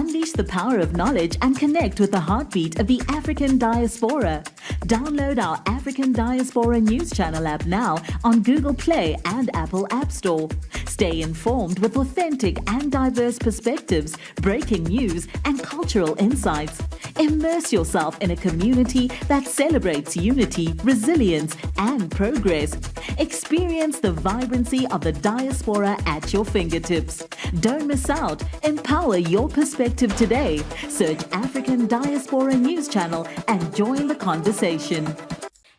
Unleash the power of knowledge and connect with the heartbeat of the African diaspora. Download our African Diaspora News Channel app now on Google Play and Apple App Store. Stay informed with authentic and diverse perspectives, breaking news, and cultural insights. Immerse yourself in a community that celebrates unity, resilience, and progress. Experience the vibrancy of the diaspora at your fingertips. Don't miss out. Empower your perspective today. Search African Diaspora News Channel and join the conversation.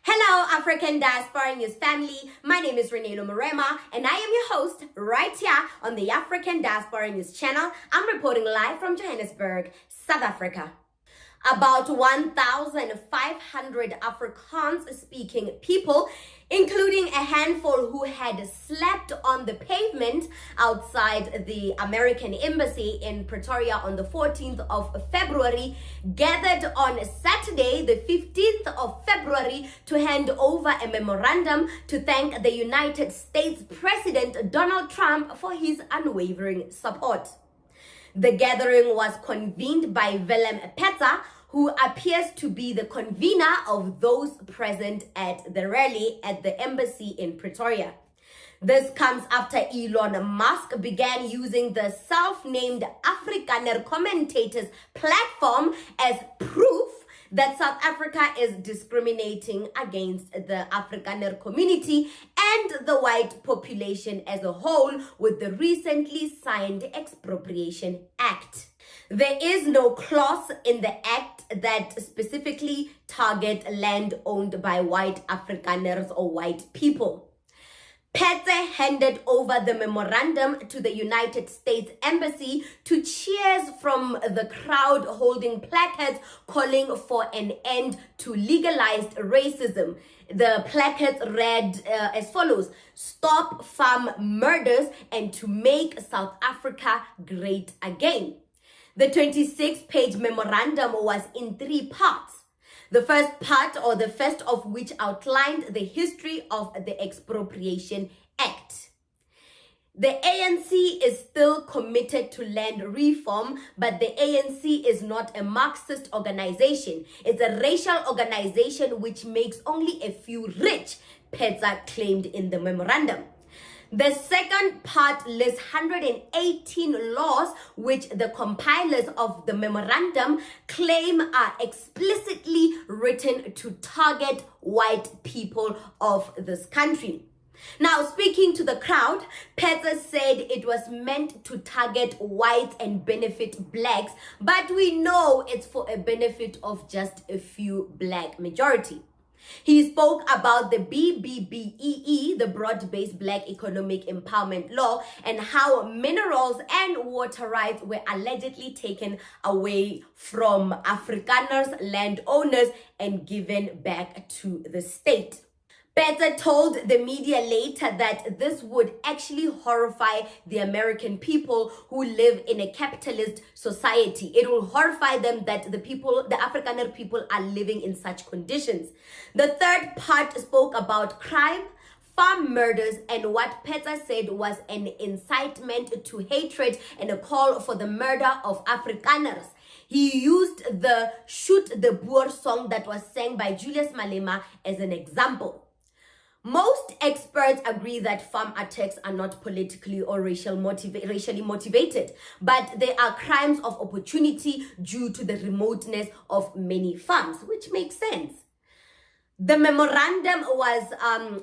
Hello, African Diaspora News family. My name is Reneilwe Morema, and I am your host right here on the African Diaspora News Channel. I'm reporting live from Johannesburg, South Africa. About 1,500 Afrikaans-speaking people, including a handful who had slept on the pavement outside the American Embassy in Pretoria on the 14th of February, gathered on Saturday, the 15th of February, to hand over a memorandum to thank the United States President Donald Trump for his unwavering support. The gathering was convened by Willem Petzer, who appears to be the convener of those present at the rally at the embassy in Pretoria. This comes after Elon Musk began using the self-named Afrikaner commentators platform as proof that South Africa is discriminating against the Afrikaner community and the white population as a whole with the recently signed Expropriation Act. There is no clause in the act that specifically target land owned by white Afrikaners or white people. Petzer handed over the memorandum to the United States Embassy to cheers from the crowd holding placards calling for an end to legalized racism. The placards read as follows: "Stop farm murders and to make South Africa great again." The 26-page memorandum was in 3 parts. The first part, or the first of which, outlined the history of the Expropriation Act. The ANC is still committed to land reform, but the ANC is not a Marxist organization. It's a racial organization which makes only a few rich, Petzer claimed in the memorandum. The second part lists 118 laws which the compilers of the memorandum claim are explicitly written to target white people of this country. Now, speaking to the crowd, Petzer said it was meant to target whites and benefit blacks, but we know it's for a benefit of just a few black majority. He spoke about the BBBEE, the Broad-Based Black Economic Empowerment Law, and how minerals and water rights were allegedly taken away from Afrikaners, landowners, and given back to the state. Petzer told the media later that this would actually horrify the American people who live in a capitalist society. It will horrify them that the Afrikaner people are living in such conditions. The third part spoke about crime, farm murders, and what Petzer said was an incitement to hatred and a call for the murder of Afrikaners. He used the Shoot the Boer song that was sang by Julius Malema as an example. Most experts agree that farm attacks are not politically or racially motivated, but they are crimes of opportunity due to the remoteness of many farms, which makes sense. The memorandum was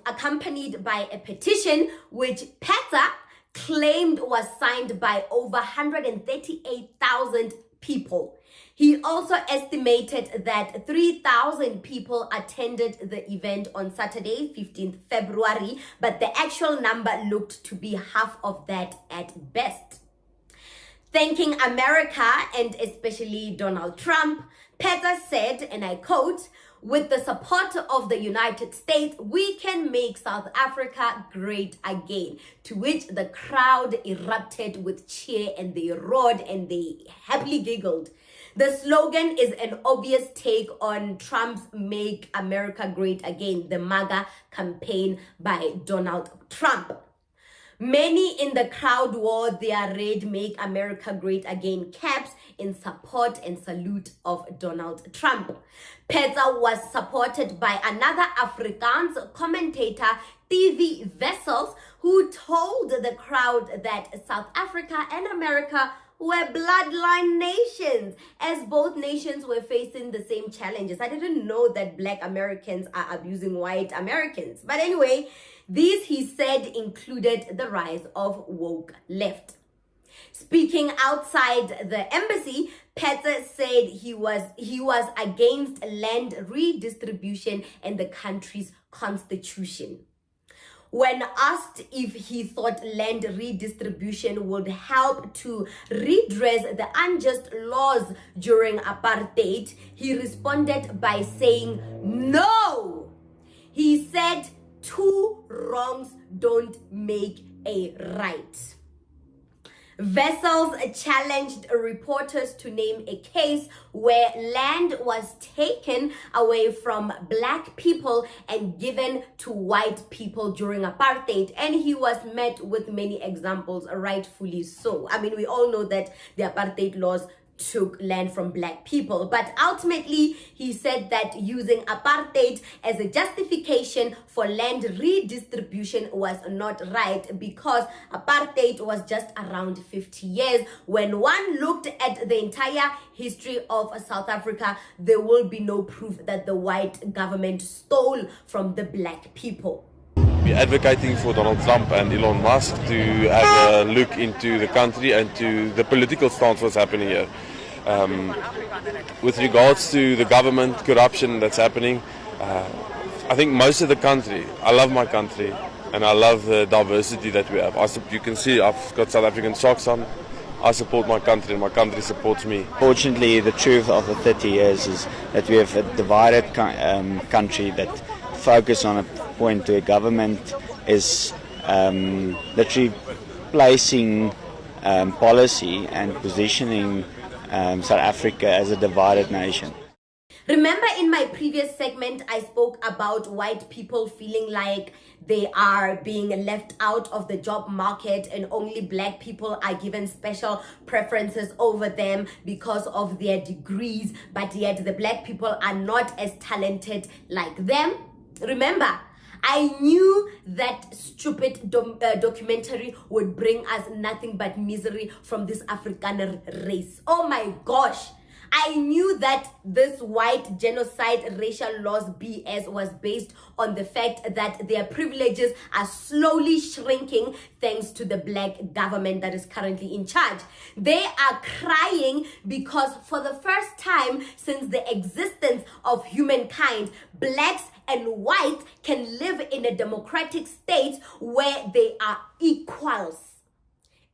accompanied by a petition which Petzer claimed was signed by over 138,000 people. He also estimated that 3,000 people attended the event on Saturday, 15th February, but the actual number looked to be half of that at best. Thanking America and especially Donald Trump, Petzer said, and I quote, "With the support of the United States, we can make South Africa great again," to which the crowd erupted with cheer and they roared and they happily giggled. The slogan is an obvious take on Trump's Make America Great Again, the MAGA campaign by Donald Trump. Many in the crowd wore their red Make America Great Again caps in support and salute of Donald Trump. Petsa was supported by another Afrikaans commentator, TV Wessels, who told the crowd that South Africa and America were bloodline nations, as both nations were facing the same challenges. I didn't know that Black Americans are abusing white Americans. But anyway, these, he said, included the rise of woke left. Speaking outside the embassy, Petsa said he was against land redistribution and the country's constitution. When asked if he thought land redistribution would help to redress the unjust laws during apartheid, he responded by saying no. He said two wrongs don't make a right. Vessels challenged reporters to name a case where land was taken away from Black people and given to white people during apartheid, and he was met with many examples, rightfully so. I mean, we all know that the apartheid laws took land from Black people, but ultimately he said that using apartheid as a justification for land redistribution was not right, because apartheid was just around 50 years. When one looked at the entire history of South Africa, there will be no proof that the white government stole from the Black people. We're advocating for Donald Trump and Elon Musk to have a look into the country and to the political stance what's happening here. With regards to the government corruption that's happening, I think most of the country, I love my country and I love the diversity that we have. You can see I've got South African socks on. I support my country and my country supports me. Fortunately, the truth of the 30 years is that we have a divided country that focus on a point to a government is literally placing policy and positioning South Africa as a divided nation. Remember in my previous segment, I spoke about white people feeling like they are being left out of the job market and only Black people are given special preferences over them because of their degrees, but yet the Black people are not as talented like them. Remember, I knew that stupid documentary would bring us nothing but misery from this Afrikaner race. Oh my gosh. I knew that this white genocide racial laws BS was based on the fact that their privileges are slowly shrinking thanks to the Black government that is currently in charge. They are crying because for the first time since the existence of humankind, Blacks and whites can live in a democratic state where they are equals.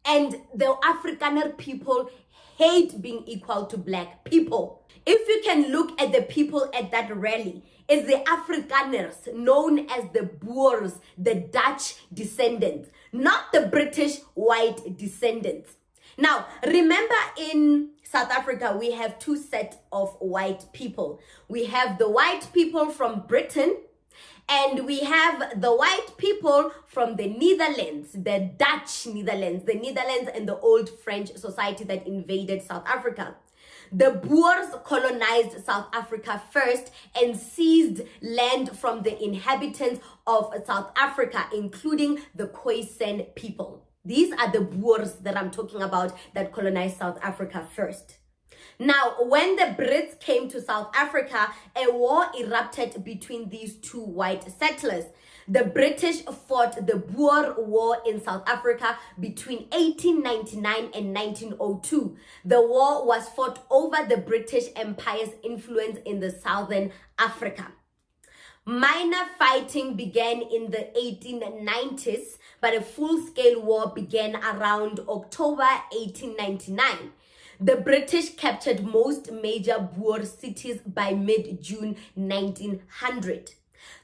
And the Afrikaner people hate being equal to Black people. If you can look at the people at that rally, it's the Afrikaners known as the Boers, the Dutch descendants, not the British white descendants. Now, remember in South Africa, we have two sets of white people. We have the white people from Britain, and we have the white people from the Netherlands, the Dutch Netherlands, the Netherlands and the old French society that invaded South Africa. The Boers colonized South Africa first and seized land from the inhabitants of South Africa, including the Khoisan people. These are the Boers that I'm talking about that colonized South Africa first. Now, when the Brits came to South Africa, a war erupted between these two white settlers. The British fought the Boer War in South Africa between 1899 and 1902. The war was fought over the British Empire's influence in the Southern Africa. Minor fighting began in the 1890s, but a full-scale war began around October 1899. The British captured most major Boer cities by mid-June 1900.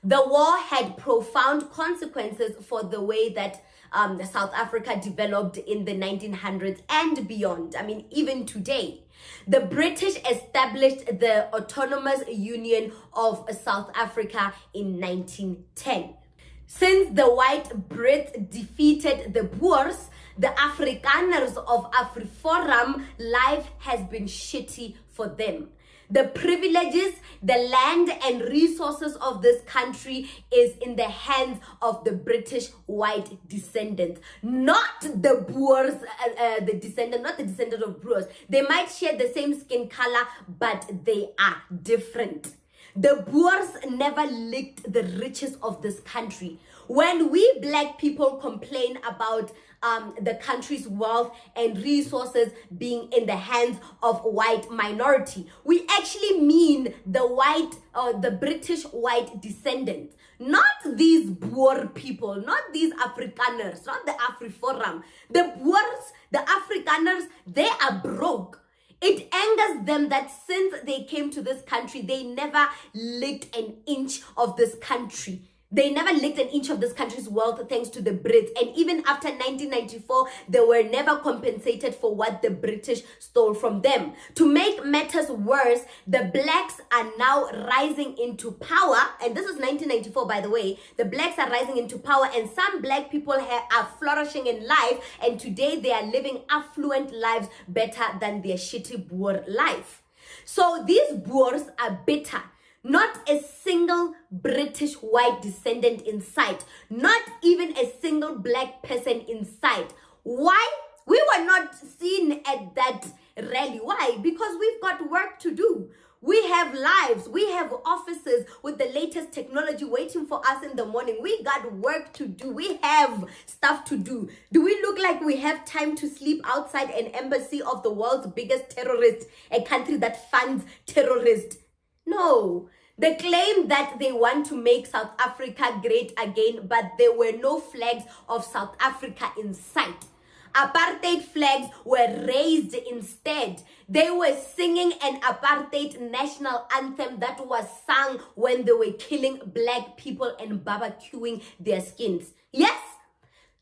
The war had profound consequences for the way that South Africa developed in the 1900s and beyond. I mean, even today. The British established the Autonomous Union of South Africa in 1910. Since the white Brits defeated the Boers, the Afrikaners of AfriForum, life has been shitty for them. The privileges, the land and resources of this country is in the hands of the British white descendants, not the Boers, not the descendant of Boers. They might share the same skin color, but they are different. The Boers never licked the riches of this country. When we black people complain about the country's wealth and resources being in the hands of white minority, we actually mean the British white descendants, not these Boer people, not these Afrikaners, not the AfriForum. The Boers, the Afrikaners, they are broke. It angers them that since they came to this country, they never licked an inch of this country. They never licked an inch of this country's wealth thanks to the Brits. And even after 1994, they were never compensated for what the British stole from them. To make matters worse, the blacks are now rising into power. And this is 1994, by the way. The blacks are rising into power and some black people are flourishing in life. And today they are living affluent lives better than their shitty Boer life. So these Boers are bitter. Not a single British white descendant in sight. Not even a single black person in sight. Why? We were not seen at that rally. Why? Because we've got work to do. We have lives. We have offices with the latest technology waiting for us in the morning. We got work to do. We have stuff to do. Do we look like we have time to sleep outside an embassy of the world's biggest terrorist, a country that funds terrorists? No. They claim that they want to make South Africa great again, but there were no flags of South Africa in sight. Apartheid flags were raised instead. They were singing an Apartheid National Anthem that was sung when they were killing black people and barbecuing their skins. Yes,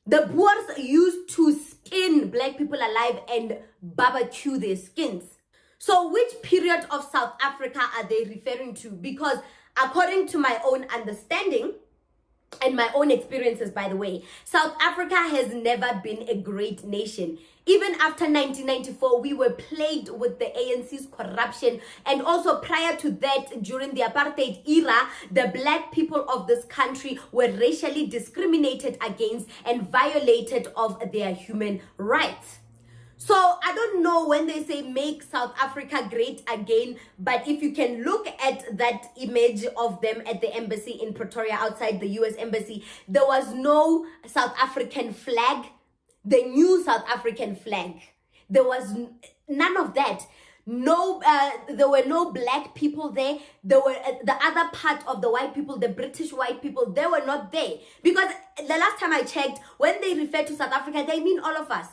the Boers used to skin black people alive and barbecue their skins. So which period of South Africa are they referring to? Because according to my own understanding and my own experiences, by the way, South Africa has never been a great nation. Even after 1994, we were plagued with the ANC's corruption. And also prior to that, during the apartheid era, the black people of this country were racially discriminated against and violated of their human rights. So I don't know when they say make South Africa great again, but if you can look at that image of them at the embassy in Pretoria outside the US embassy, there was no South African flag, the new South African flag. There was none of that. No, there were no black people there. There were the other part of the white people, the British white people, they were not there. Because the last time I checked, when they refer to South Africa, they mean all of us.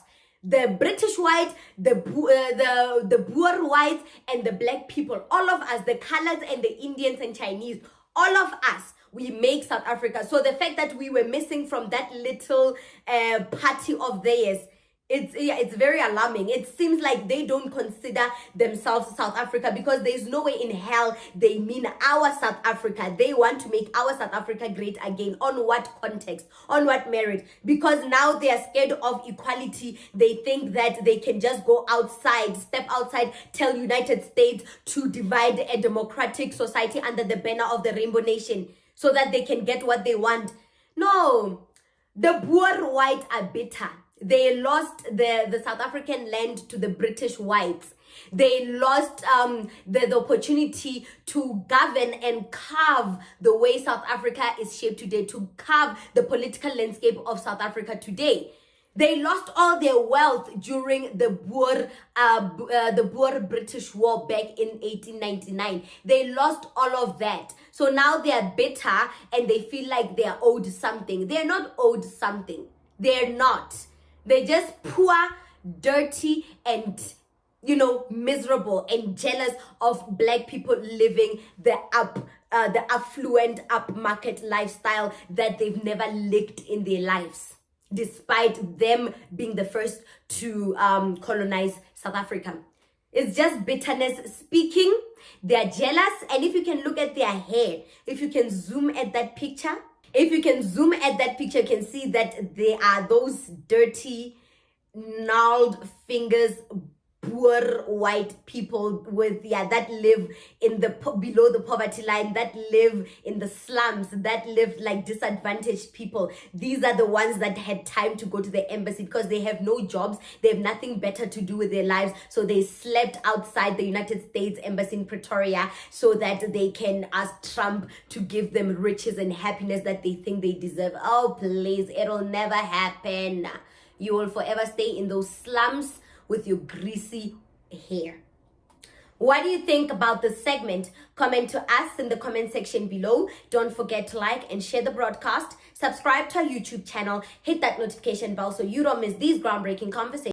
The British white, the Boer whites, and the black people, all of us, the colors and the Indians and Chinese, all of us, we make South Africa. So the fact that we were missing from that little party of theirs, it's very alarming. It seems like they don't consider themselves South Africa because there's no way in hell they mean our South Africa. They want to make our South Africa great again. On what context? On what merit? Because now they are scared of equality. They think that they can just go outside, step outside, tell United States to divide a democratic society under the banner of the Rainbow Nation so that they can get what they want. No, the Boer white are bitter. They lost the South African land to the British whites. They lost the opportunity to govern and carve the way South Africa is shaped today, to carve the political landscape of South Africa today. They lost all their wealth during the Boer-British War back in 1899. They lost all of that. So now they are bitter and they feel like they are owed something. They're not owed something. They're not. They're just poor, dirty, and, miserable and jealous of black people living the affluent, upmarket lifestyle that they've never lived in their lives, despite them being the first to colonize South Africa. It's just bitterness speaking. They're jealous. And if you can look at their hair, if you can zoom at that picture, If you can zoom at that picture, you can see that there are those dirty, gnarled fingers, poor white people with that live in the below the poverty line, that live in the slums, that live like disadvantaged people. These are the ones that had time to go to the embassy because they have no jobs, they have nothing better to do with their lives, so they slept outside the United States embassy in Pretoria so that they can ask Trump to give them riches and happiness that they think they deserve. Oh please, it'll never happen. You will forever stay in those slums with your greasy hair. What do you think about this segment? Comment to us in the comment section below. Don't forget to like and share the broadcast. Subscribe to our YouTube channel. Hit that notification bell so you don't miss these groundbreaking conversations.